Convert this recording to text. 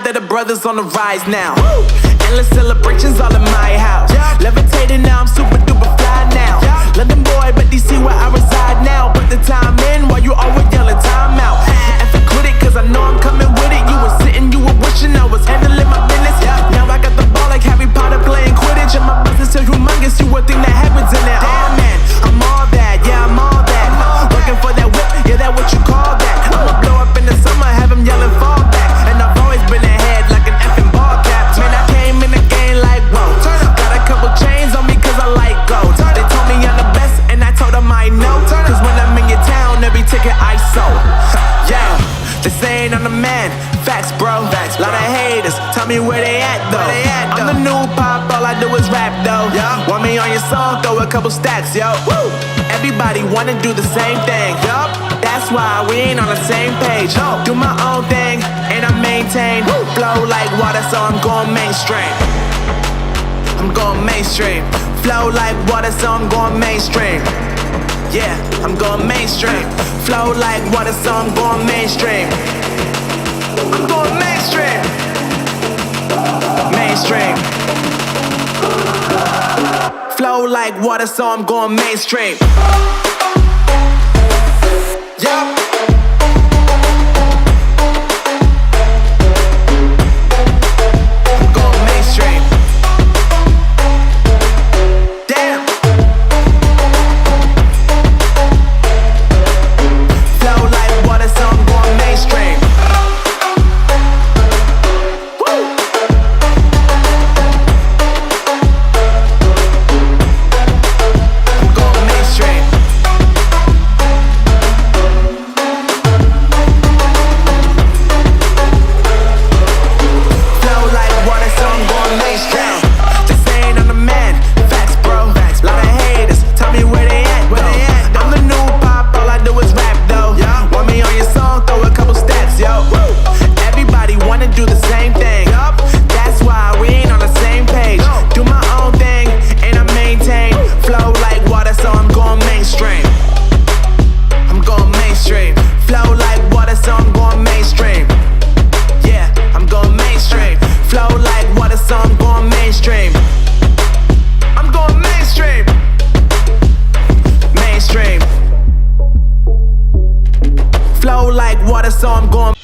proud that the brothers on the rise now. Endless celebrations all in my house. Levitating now, I'm super duper fly now. London boy, but DC where I reside now. Put the time in while you always yelling time out. And for quit it, cause I know I'm coming with it. You were sitting, you were wishing I was handling my business. Now I got the ball like Harry Potter playing Quidditch. And my business is humongous, you would think that happens in it. Oh man, I'm all that, yeah, I'm all that. Working for that whip, yeah, that what you call that. I'ma blow up in the summer, have him yelling fall back. And I've always been ahead like an effing ball cap. Man, I came in the game like, whoa. Got a couple chains on me cause I like gold. They told me I'm the best and I told them I know. Cause when I'm in your town, every ticket I sold. Yeah, they saying I'm the man. Facts, bro. Lot of haters, tell me where they at though. I'm the new pop, all I do is rap though. Want me on your song, throw a couple stacks, yo. Everybody wanna do the same thing. That's why we ain't on the same page. Do my own thing and I maintain. Flow like water, so I'm going mainstream. I'm going mainstream. Flow like water, so I'm going mainstream. Yeah, I'm going mainstream. Flow like water, so I'm going mainstream. I'm going mainstream. Mainstream. Flow like water, so I'm going mainstream. Yeah. Flow like water, so I'm going